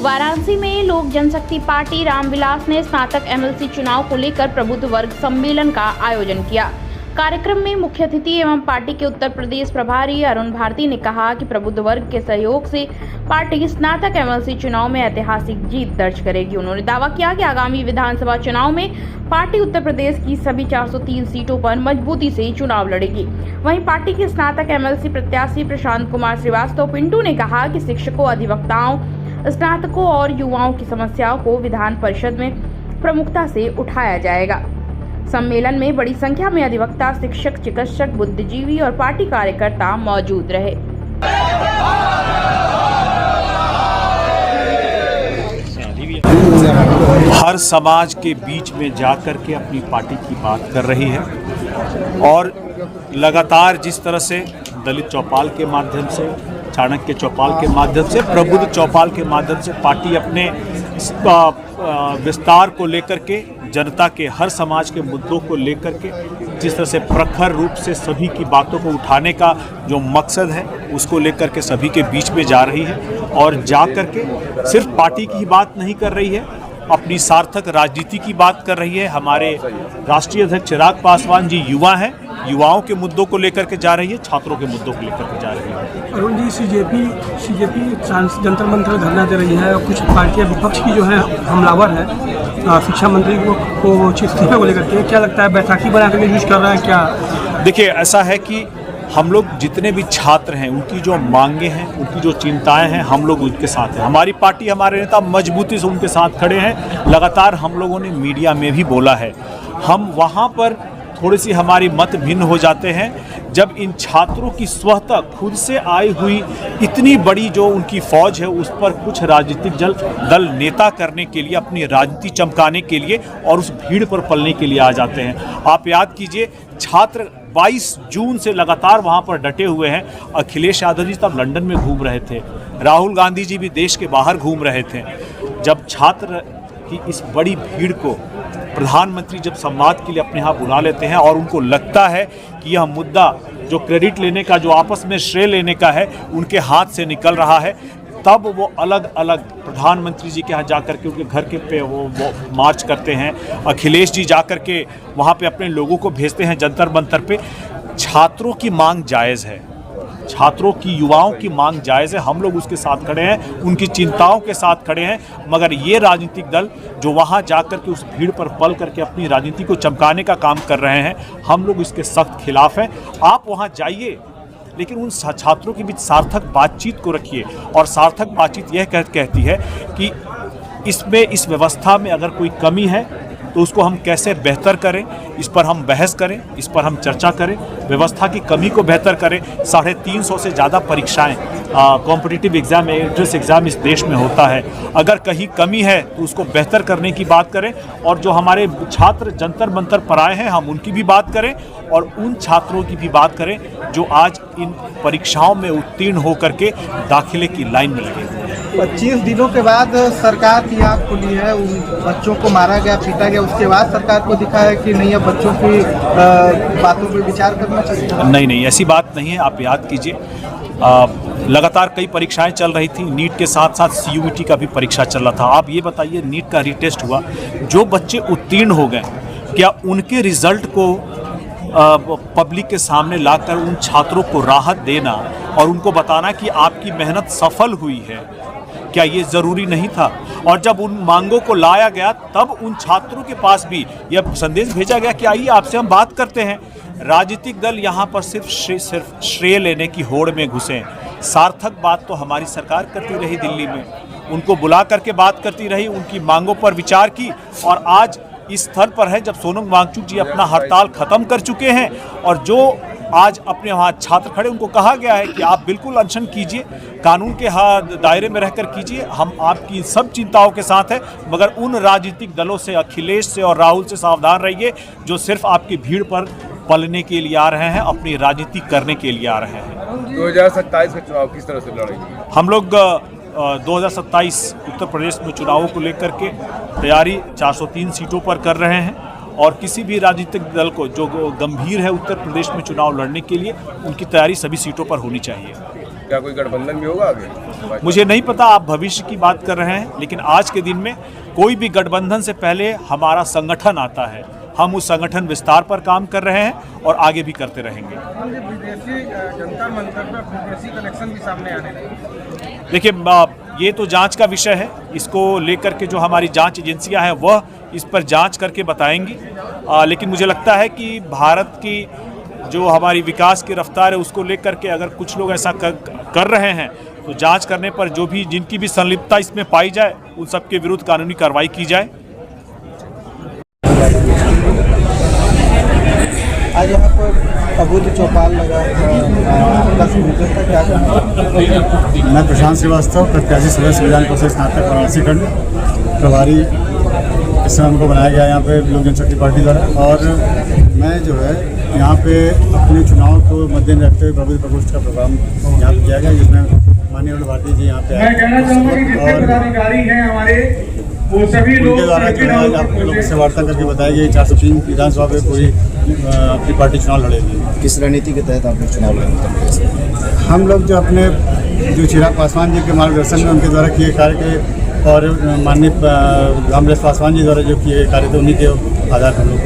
वाराणसी में लोक जनशक्ति पार्टी रामविलास ने स्नातक एमएलसी चुनाव को लेकर प्रबुद्ध वर्ग सम्मेलन का आयोजन किया। कार्यक्रम में मुख्य अतिथि एवं पार्टी के उत्तर प्रदेश प्रभारी अरुण भारती ने कहा कि प्रबुद्ध वर्ग के सहयोग से पार्टी स्नातक एमएलसी चुनाव में ऐतिहासिक जीत दर्ज करेगी। उन्होंने दावा किया कि आगामी विधानसभा चुनाव में पार्टी उत्तर प्रदेश की सभी 403 सीटों पर मजबूती से चुनाव लड़ेगी। वहीं पार्टी के स्नातक एमएलसी प्रत्याशी प्रशांत कुमार श्रीवास्तव पिंटू ने कहा कि शिक्षकों, अधिवक्ताओं, स्नातकों और युवाओं की समस्याओं को विधान परिषद में प्रमुखता से उठाया जाएगा। सम्मेलन में बड़ी संख्या में अधिवक्ता, शिक्षक, चिकित्सक, बुद्धिजीवी और पार्टी कार्यकर्ता मौजूद रहे। हर समाज के बीच में जाकर के अपनी पार्टी की बात कर रही है और लगातार जिस तरह से दलित चौपाल के माध्यम से, चाणक्य चौपाल के माध्यम से, प्रबुद्ध चौपाल के माध्यम से पार्टी अपने विस्तार को लेकर के, जनता के हर समाज के मुद्दों को लेकर के जिस तरह से प्रखर रूप से सभी की बातों को उठाने का जो मकसद है उसको लेकर के सभी के बीच में जा रही है और जा कर के सिर्फ पार्टी की बात नहीं कर रही है, अपनी सार्थक राजनीति की बात कर रही है। हमारे राष्ट्रीय अध्यक्ष चिराग पासवान जी युवा हैं, युवाओं के मुद्दों को लेकर के जा रही है, छात्रों के मुद्दों को लेकर के जा रही है। अरुण जी, सीजेपी जंतर मंतर धरना दे रही है और कुछ पार्टियां विपक्ष की जो है हमलावर है शिक्षा मंत्री को इस्तीफे को लेकर के, क्या लगता है बैसाखी बना करके यूज कर रहा है क्या? देखिए, ऐसा है कि हम लोग जितने भी छात्र हैं उनकी जो मांगे हैं, उनकी जो चिंताएं हैं, हम लोग उनके साथ हैं। हमारी पार्टी, हमारे नेता मजबूती से उनके साथ खड़े हैं। लगातार हम लोगों ने मीडिया में भी बोला है, हम वहाँ पर थोड़ी सी हमारी मत भिन्न हो जाते हैं जब इन छात्रों की स्वतः खुद से आई हुई इतनी बड़ी जो उनकी फौज है उस पर कुछ राजनीतिक दल नेता करने के लिए, अपनी राजनीति चमकाने के लिए और उस भीड़ पर पलने के लिए आ जाते हैं। आप याद कीजिए, छात्र 22 जून से लगातार वहाँ पर डटे हुए हैं। अखिलेश यादव जी तब लंदन में घूम रहे थे, राहुल गांधी जी भी देश के बाहर घूम रहे थे। जब छात्र की इस बड़ी भीड़ को प्रधानमंत्री जब संवाद के लिए अपने यहाँ बुला लेते हैं और उनको लगता है कि यह मुद्दा जो क्रेडिट लेने का, जो आपस में श्रेय लेने का है, उनके हाथ से निकल रहा है, तब वो अलग अलग प्रधानमंत्री जी के यहाँ जाकर के उनके घर के पे वो मार्च करते हैं। अखिलेश जी जाकर के वहाँ पे अपने लोगों को भेजते हैं जंतर मंतर पे। छात्रों की मांग जायज़ है, छात्रों की, युवाओं की मांग जायज़ है, हम लोग उसके साथ खड़े हैं, उनकी चिंताओं के साथ खड़े हैं। मगर ये राजनीतिक दल जो वहाँ जाकर के उस भीड़ पर पल करके अपनी राजनीति को चमकाने का काम कर रहे हैं, हम लोग इसके सख्त खिलाफ हैं। आप वहाँ जाइए, लेकिन उन छात्रों के बीच सार्थक बातचीत को रखिए। और सार्थक बातचीत यह कहती है कि इसमें, इस व्यवस्था में अगर कोई कमी है तो उसको हम कैसे बेहतर करें, इस पर हम बहस करें, इस पर हम चर्चा करें, व्यवस्था की कमी को बेहतर करें। 350 से ज़्यादा परीक्षाएं, कॉम्पिटिटिव एग्ज़ाम, एंट्रेंस एग्ज़ाम इस देश में होता है। अगर कहीं कमी है तो उसको बेहतर करने की बात करें और जो हमारे छात्र जंतर मंतर पर आए हैं हम उनकी भी बात करें और उन छात्रों की भी बात करें जो आज इन परीक्षाओं में उत्तीर्ण होकर के दाखिले की लाइन में लगे हुए हैं। 25 दिनों के बाद सरकार की आँख खुली है, उन बच्चों को मारा गया, पीटा गया, उसके बाद सरकार को दिखा है कि नहीं, अब बच्चों की बातों पर विचार करना चाहिए। नहीं, ऐसी बात नहीं है। आप याद कीजिए, लगातार कई परीक्षाएं चल रही थी, नीट के साथ साथ CUET का भी परीक्षा चल रहा था। आप ये बताइए, नीट का रीटेस्ट हुआ, जो बच्चे उत्तीर्ण हो गए, क्या उनके रिजल्ट को पब्लिक के सामने लाकर उन छात्रों को राहत देना और उनको बताना कि आपकी मेहनत सफल हुई है, क्या ये ज़रूरी नहीं था? और जब उन मांगों को लाया गया तब उन छात्रों के पास भी यह संदेश भेजा गया कि आइए आपसे हम बात करते हैं। राजनीतिक दल यहाँ पर सिर्फ श्रेय लेने की होड़ में घुसे। सार्थक बात तो हमारी सरकार करती रही, दिल्ली में उनको बुला करके बात करती रही, उनकी मांगों पर विचार की और आज इस स्तर पर है जब सोनम वांगचुक जी अपना हड़ताल ख़त्म कर चुके हैं और जो आज अपने वहाँ छात्र खड़े, उनको कहा गया है कि आप बिल्कुल अनशन कीजिए, कानून के दायरे में रहकर कीजिए, हम आपकी सब चिंताओं के साथ हैं। मगर उन राजनीतिक दलों से, अखिलेश से और राहुल से सावधान रहिए जो सिर्फ आपकी भीड़ पर पलने के लिए आ रहे हैं, अपनी राजनीति करने के लिए आ रहे हैं। 2027 का चुनाव किस तरह से लड़ेंगे? हम लोग 2027 उत्तर प्रदेश में चुनावों को लेकर के तैयारी 403 सीटों पर कर रहे हैं और किसी भी राजनीतिक दल को जो गंभीर है उत्तर प्रदेश में चुनाव लड़ने के लिए, उनकी तैयारी सभी सीटों पर होनी चाहिए। क्या कोई गठबंधन भी होगा आगे? मुझे नहीं पता, आप भविष्य की बात कर रहे हैं, लेकिन आज के दिन में कोई भी गठबंधन से पहले हमारा संगठन आता है। हम उस संगठन विस्तार पर काम कर रहे हैं और आगे भी करते रहेंगे। विदेशी जंतर मंतर पर विदेशी कनेक्शन भी सामने आने लगे। देखिए, ये तो जांच का विषय है। इसको लेकर के जो हमारी जांच एजेंसियां हैं वह इस पर जांच करके बताएंगी। लेकिन मुझे लगता है कि भारत की जो हमारी विकास की रफ्तार है उसको लेकर के अगर कुछ लोग ऐसा कर रहे हैं तो जांच करने पर जो भी जिनकी भी संलिप्तता इसमें पाई जाए उन सबके विरुद्ध कानूनी कार्रवाई की जाए। आज यहाँ पर अबूझ चौपाल लगा, दस मीटर का क्या कहना? मैं प्रशांत श्रीवास्तव, प्रत्याशी सदस्य विधान परिषद स्नातक वाराणसी खंड प्रभारी इस समय हमको बनाया गया यहाँ पे लोक जनशक्ति पार्टी द्वारा। और मैं जो है यहाँ पे अपने चुनाव को मद्देनजर रखते हुए प्रबुद्ध प्रकोष्ठ का प्रोग्राम यहाँ पे किया गया, जिसमें माननीय अरुण भारती जी यहाँ पे आए और उनके द्वारा जो है आप लोगों से वार्ता करके बताया गया 403 विधानसभा पे पूरी अपनी पार्टी चुनाव लड़ेगी। किस रणनीति के तहत आपने चुनाव लड़ा? हम लोग जो अपने जो चिराग पासवान जी के मार्गदर्शन में उनके द्वारा किए कार्य के और माननीय रामविलास पासवान जी द्वारा जो किए गए कार्य थे उन्हीं के आधार पर हम लोग